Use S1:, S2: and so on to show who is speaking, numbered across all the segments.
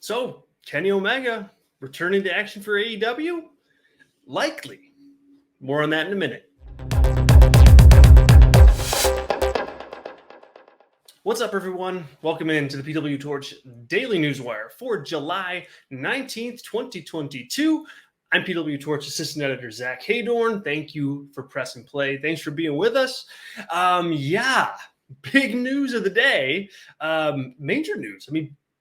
S1: So, Kenny Omega returning to action for AEW? Likely. More on that in a minute. What's up, everyone? Welcome into the PWTorch Daily Newswire for July 19th, 2022. I'm PWTorch Assistant Editor Zack Heydorn. Thank you for pressing play. Thanks for being with us. Big news of the day. Major news.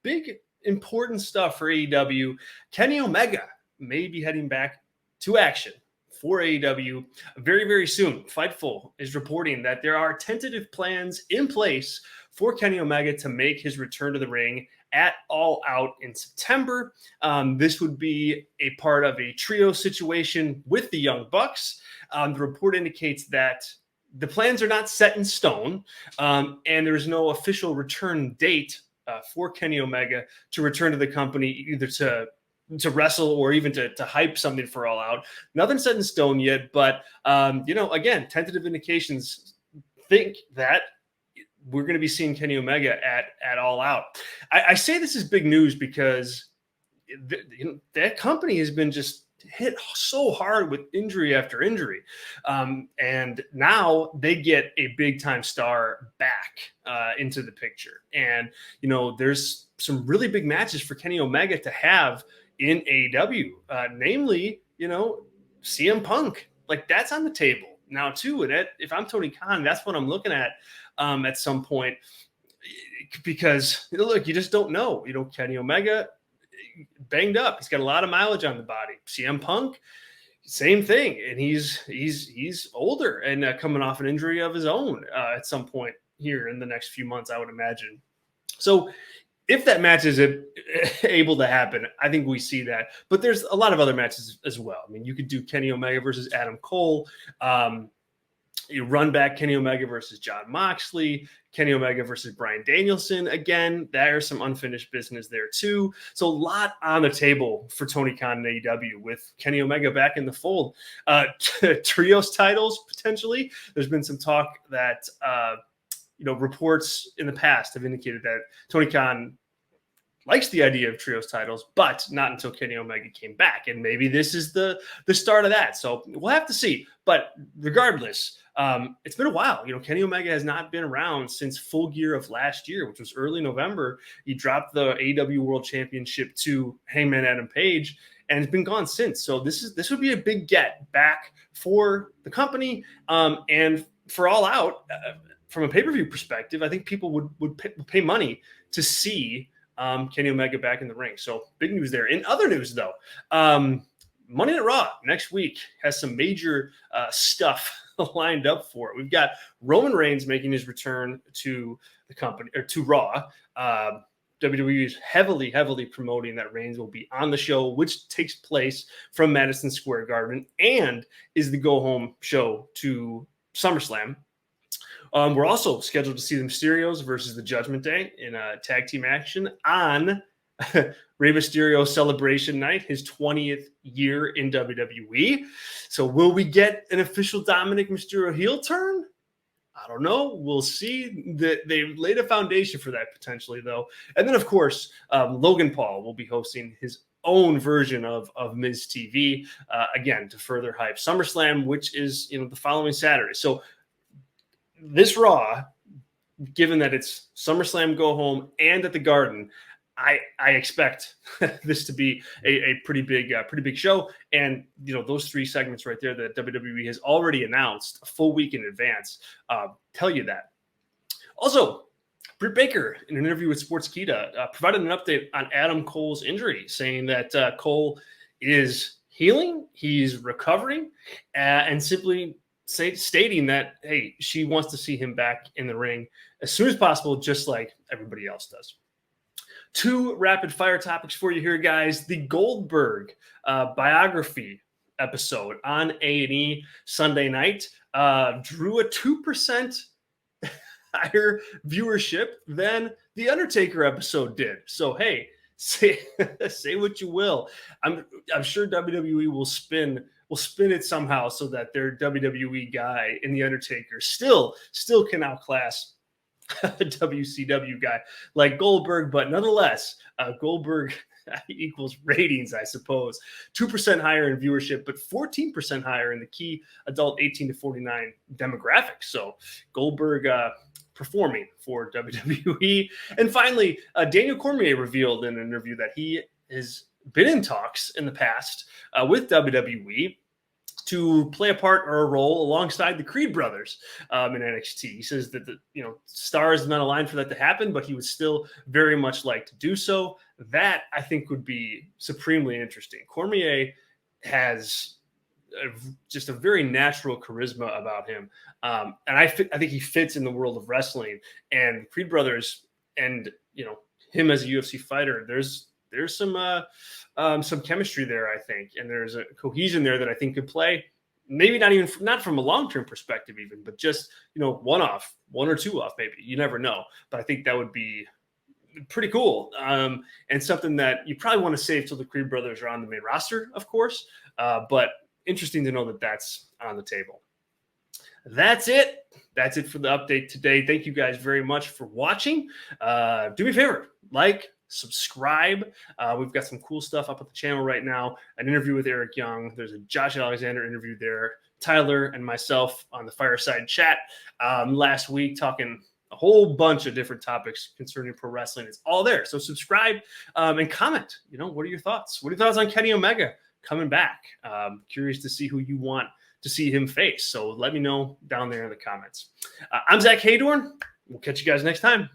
S1: Big important stuff for AEW. Kenny Omega may be heading back to action for AEW very, very soon. Fightful is reporting that there are tentative plans in place for Kenny Omega to make his return to the ring at All Out in September. This would be a part of a trio situation with the Young Bucks. The report indicates that the plans are not set in stone, and there's no official return date for Kenny Omega to return to the company, either to wrestle or even to hype something for All Out. Nothing set in stone yet, but again, tentative indications think that we're going to be seeing Kenny Omega at All Out. I say this is big news because that company has been just hit so hard with injury after injury. And now they get a big time star back into the picture. And, there's some really big matches for Kenny Omega to have in AEW, namely, CM Punk. Like, that's on the table now too. And if I'm Tony Khan, that's what I'm looking at some point, because look, you just don't know. Kenny Omega banged up. He's got a lot of mileage on the body. CM Punk, same thing, and he's older and coming off an injury of his own at some point here in the next few months, I would imagine. So if that match is able to happen, I think we see that. But there's a lot of other matches as well. You could do Kenny Omega versus Adam Cole. You run back Kenny Omega versus Jon Moxley, Kenny Omega versus Bryan Danielson. Again, there's some unfinished business there too. So a lot on the table for Tony Khan and AEW with Kenny Omega back in the fold. Trios titles, potentially. There's been some talk that, reports in the past have indicated that Tony Khan likes the idea of trios titles, but not until Kenny Omega came back. And maybe this is the start of that. So we'll have to see. But regardless, it's been a while. Kenny Omega has not been around since Full Gear of last year, which was early November. He dropped the AEW World Championship to Hangman Adam Page, and it's been gone since. So this would be a big get back for the company and for All Out. From a pay-per-view perspective, I think people would pay money to see Kenny Omega back in the ring. So big news there. In other news, though, Monday Night Raw next week has some major stuff lined up for it. We've got Roman Reigns making his return to the company, or to Raw. WWE is heavily promoting that Reigns will be on the show, which takes place from Madison Square Garden and is the go-home show to SummerSlam. We're also scheduled to see the Mysterios versus the Judgment Day in a tag team action on Rey Mysterio Celebration Night, his 20th year in WWE. So will we get an official Dominic Mysterio heel turn? I don't know. We'll see. They laid a foundation for that potentially, though. And then, of course, Logan Paul will be hosting his own version of Miz TV, again, to further hype SummerSlam, which is the following Saturday. So this Raw, given that it's SummerSlam go home and at the Garden, I expect this to be a pretty big show. And those three segments right there that WWE has already announced a full week in advance tell you that. Also, Britt Baker, in an interview with Sportskeeda, provided an update on Adam Cole's injury, saying that Cole is healing, he's recovering, and simply stating that, hey, she wants to see him back in the ring as soon as possible, just like everybody else does. Two rapid fire topics for you here, guys. The Goldberg biography episode on A&E Sunday night drew a 2% higher viewership than the Undertaker episode did. So, hey, say what you will. I'm sure WWE will spin it somehow so that their WWE guy in the Undertaker still can outclass a WCW guy like Goldberg, but nonetheless, Goldberg equals ratings, I suppose. 2% higher in viewership, but 14% higher in the key adult 18 to 49 demographic. So Goldberg performing for WWE. And finally, Daniel Cormier revealed in an interview that he has been in talks in the past with WWE to play a part or a role alongside the Creed brothers in NXT. He says that the stars not aligned for that to happen, but he would still very much like to do so. That I think would be supremely interesting. Cormier has just a very natural charisma about him, and I think he fits in the world of wrestling. And Creed brothers, and him as a UFC fighter, there's some chemistry there, I think, and there's a cohesion there that I think could play. Maybe not from a long-term perspective, even, but just one or two off, maybe. You never know, but I think that would be pretty cool, and something that you probably want to save till the Creed brothers are on the main roster, of course. But interesting to know that that's on the table. That's it. That's it for the update today. Thank you guys very much for watching. Do me a favor, like, subscribe. We've got some cool stuff up at the channel right now. An interview with Eric Young. There's a Josh Alexander interview there. Tyler and myself on the fireside chat last week, talking a whole bunch of different topics concerning pro wrestling. It's all there. So subscribe and comment. What are your thoughts? What are your thoughts on Kenny Omega coming back? Curious to see who you want to see him face. So let me know down there in the comments. I'm Zack Heydorn. We'll catch you guys next time.